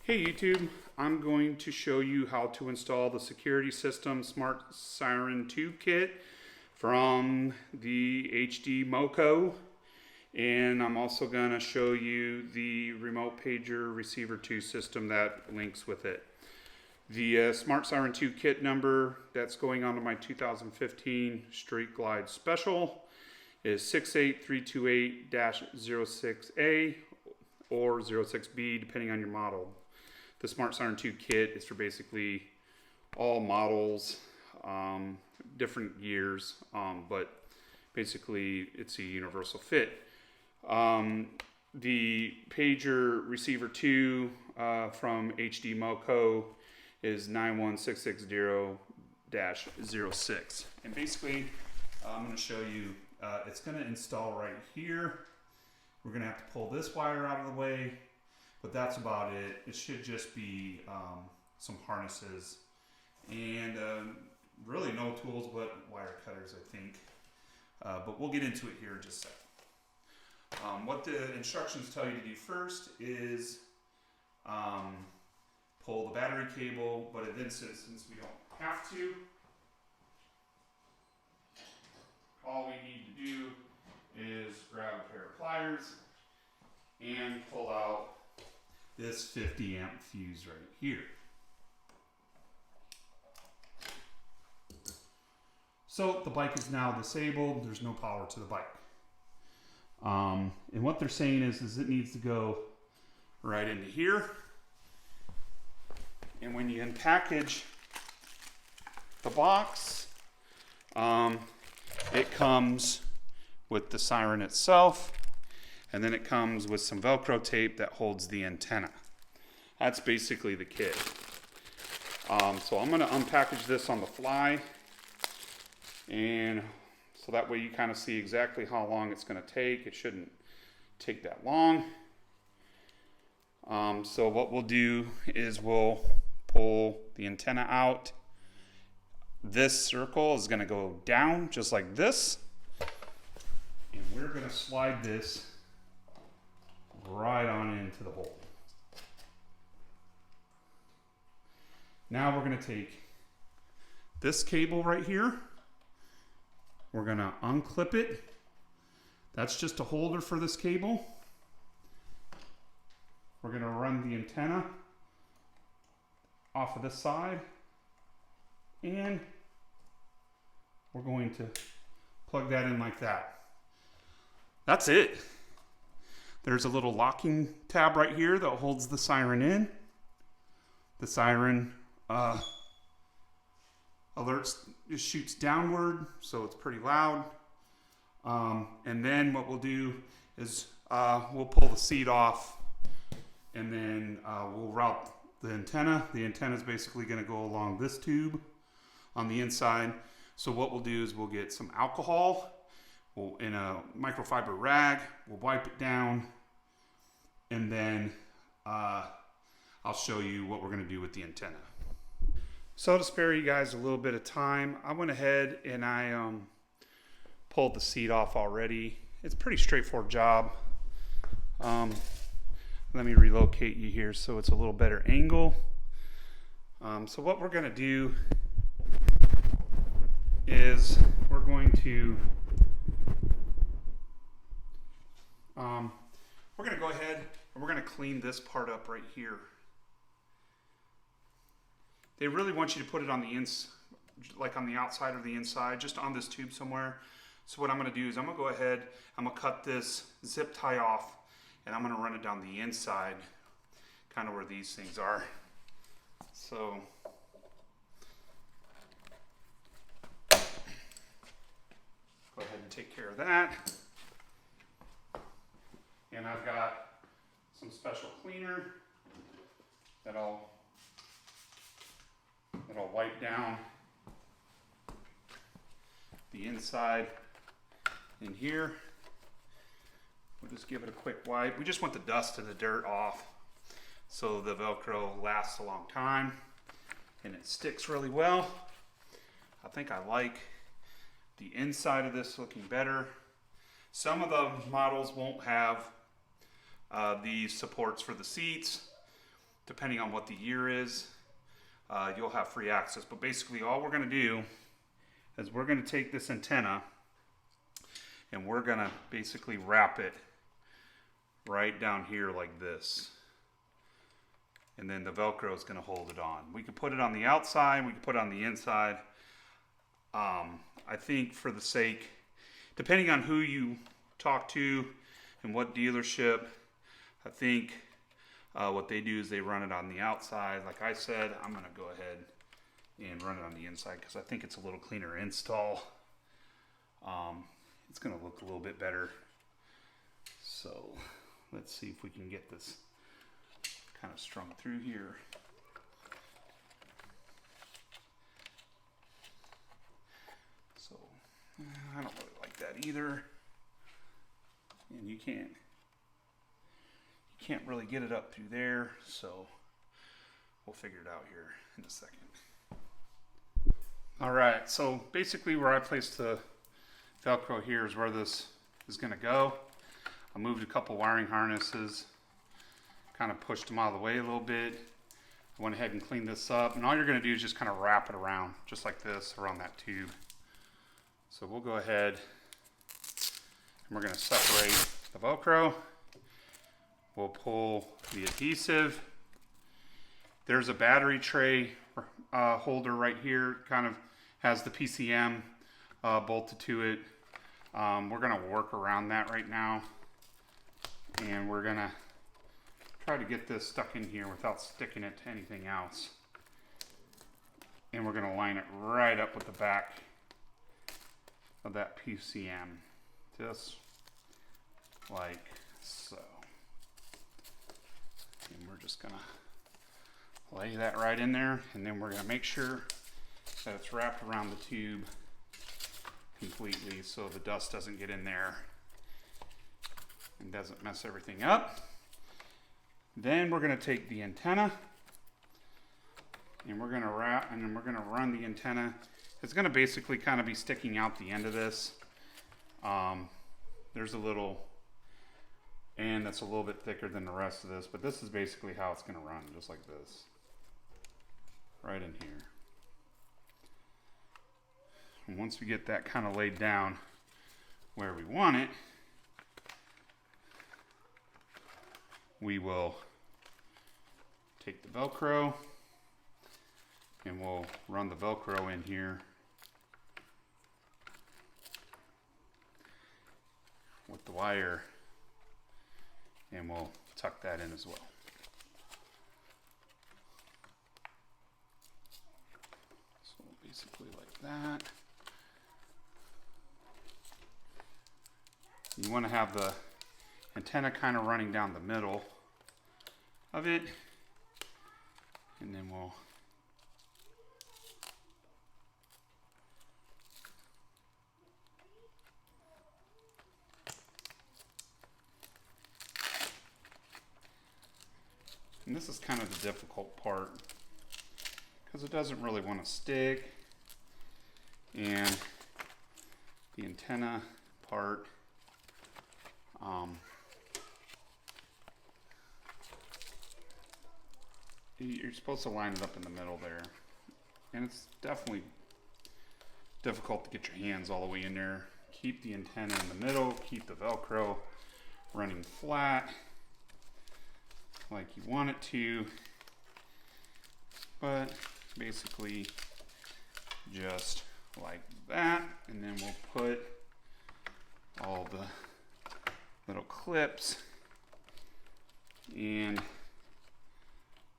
Hey YouTube, I'm going to show you how to install the security system Smart Siren 2 kit from the HD Moco, and I'm also going to show you the remote pager receiver 2 system that links with it. The Smart Siren 2 kit number that's going onto my 2015 Street Glide Special is 68328-06A or 06B depending on your model. The Smart Siren 2 kit is for basically all models, different years, but basically it's a universal fit. The pager receiver 2 from HD Moco is 91660-06. And basically, I'm going to show you, it's going to install right here. We're going to have to pull this wire out of the way. But that's about it. It should just be some harnesses and really no tools but wire cutters, I think. But we'll get into it here in just a second. What the instructions tell you to do first is pull the battery cable, but it then says since we don't have to, all we need to do is grab a pair of pliers and pull out this 50 amp fuse right here. So the bike is now disabled. There's no power to the bike. And what they're saying is it needs to go right into here. And when you unpackage the box, it comes with the siren itself. And then it comes with some Velcro tape that holds the antenna. That's basically the kit. So I'm going to unpackage this on the fly, and so that way you kind of see exactly how long it's going to take. It shouldn't take that long. So what we'll do is we'll pull the antenna out. This circle is going to go down just like this, and we're going to slide this right on into the hole. Now we're going to take this cable right here. We're going to unclip it. That's just a holder for this cable. We're going to run the antenna off of this side, and we're going to plug that in like that. That's it. There's a little locking tab right here that holds the siren in. The siren alerts, it shoots downward, so it's pretty loud. And then what we'll do is we'll pull the seat off, and then we'll route the antenna. The antenna is basically going to go along this tube on the inside. So what we'll do is we'll get some alcohol. We'll, in a microfiber rag, we'll wipe it down, and then I'll show you what we're going to do with the antenna. So to spare you guys a little bit of time, I went ahead and I pulled the seat off already. It's a pretty straightforward job. Let me relocate you here so it's a little better angle. So what we're going to do is we're going to go ahead and we're going to clean this part up right here. They really want you to put it on the like on the outside or the inside, just on this tube somewhere. So what I'm going to do is I'm going to go ahead, I'm going to cut this zip tie off, and I'm going to run it down the inside, kind of where these things are. So go ahead and take care of that. And I've got some special cleaner that I'll wipe down the inside in here. We'll just give it a quick wipe. We just want the dust and the dirt off so the Velcro lasts a long time and it sticks really well. I think I like the inside of this looking better. Some of the models won't have these supports for the seats. depending on what the year is, you'll have free access. But basically all we're gonna do is we're gonna take this antenna and we're gonna basically wrap it right down here like this. And then the Velcro is gonna hold it on. We could put it on the outside, we could put it on the inside. I think for the sake, depending on who you talk to and what dealership, I think what they do is they run it on the outside. Like I said, I'm gonna go ahead and run it on the inside because I think it's a little cleaner install. It's gonna look a little bit better. So let's see if we can get this kind of strung through here. So I don't really like that either. And you can't really get it up through there, so we'll figure it out here in a second. All right, so basically where I placed the Velcro here is where this is gonna go. I moved a couple wiring harnesses, kind of pushed them out of the way a little bit. I went ahead and cleaned this up, and all you're gonna do is just kind of wrap it around, just like this, around that tube. So we'll go ahead and we're gonna separate the Velcro. We'll pull the adhesive. There's a battery tray holder right here. Kind of has the PCM bolted to it. We're gonna work around that right now. And we're gonna try to get this stuck in here without sticking it to anything else. And we're gonna line it right up with the back of that PCM. Just like so. And we're just gonna lay that right in there, and then we're gonna make sure that it's wrapped around the tube completely so the dust doesn't get in there and doesn't mess everything up. Then we're gonna take the antenna and we're gonna wrap, and then we're gonna run the antenna. It's gonna basically kind of be sticking out the end of this. There's a little end that's a little bit thicker than the rest of this, but this is basically how it's gonna run, just like this. Right in here. And once we get that kind of laid down where we want it, we will take the Velcro and we'll run the Velcro in here with the wire, and we'll tuck that in as well. So basically like that. You want to have the antenna kind of running down the middle of it, and then we'll and this is kind of the difficult part because it doesn't really want to stick, and the antenna part you're supposed to line it up in the middle there, and it's definitely difficult to get your hands all the way in there. Keep the antenna in the middle, keep the Velcro running flat like you want it to, but basically just like that. And then we'll put all the little clips and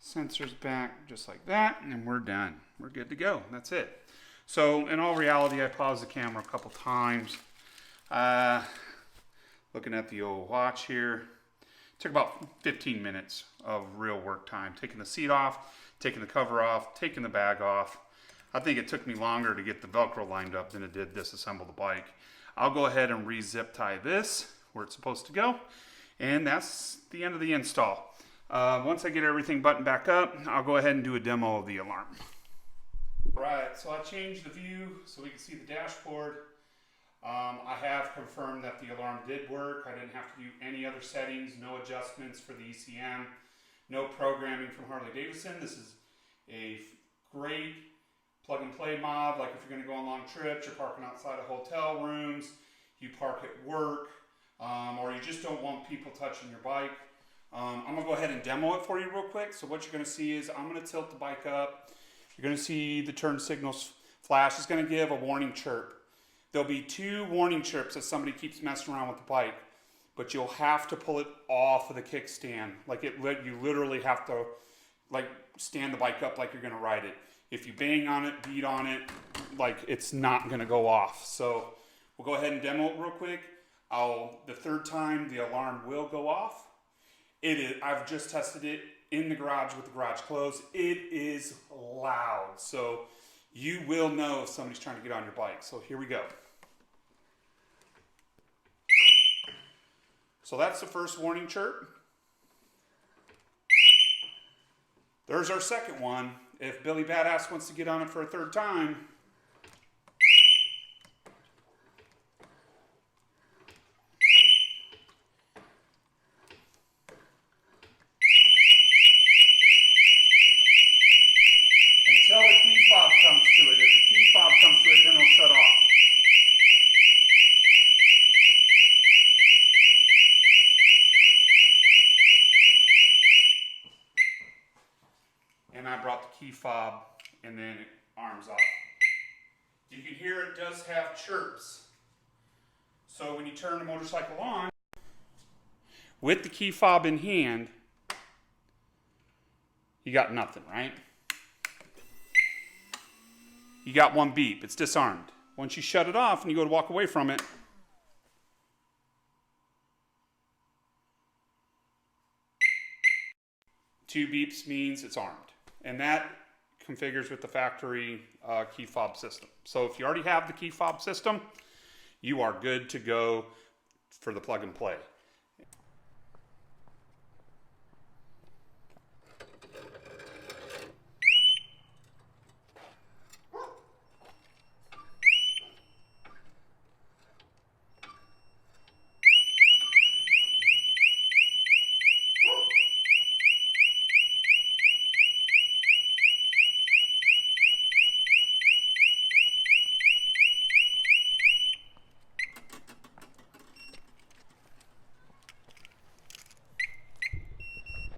sensors back just like that, and then we're done. We're good to go. That's it. So in all reality, I paused the camera a couple times. Looking at the old watch here, it took about 15 minutes of real work time. Taking the seat off, taking the cover off, taking the bag off. I think it took me longer to get the Velcro lined up than it did disassemble the bike. I'll go ahead and re-zip tie this where it's supposed to go, and that's the end of the install. Once I get everything buttoned back up, I'll go ahead and do a demo of the alarm. Right, so I changed the view so we can see the dashboard. I have confirmed that the alarm did work. I didn't have to do any other settings, no adjustments for the ECM. no programming from Harley Davidson. This is a great plug and play mod, like if you're going to go on long trips, you're parking outside of hotel rooms, you park at work, or you just don't want people touching your bike. I'm going to go ahead and demo it for you real quick. So what you're going to see is I'm going to tilt the bike up. You're going to see the turn signals flash. It's going to give a warning chirp. There'll be 2 warning chirps if somebody keeps messing around with the bike, but you'll have to pull it off of the kickstand. Like you literally have to like stand the bike up like you're going to ride it. If you bang on it, beat on it, like it's not going to go off. So we'll go ahead and demo it real quick. The 3rd time the alarm will go off. I've just tested it in the garage with the garage closed. It is loud. So you will know if somebody's trying to get on your bike. So here we go. So that's the first warning chirp. There's our second one. If Billy Badass wants to get on it for a 3rd time, until the key fob comes to it. If the key fob comes to it, then it'll shut off. And I brought the key fob, and then it arms off. You can hear it does have chirps. So when you turn the motorcycle on, with the key fob in hand, you got nothing, right? You got 1 beep. It's disarmed. Once you shut it off and you go to walk away from it, two beeps means it's armed. And that configures with the factory key fob system. So if you already have the key fob system, you are good to go for the plug and play.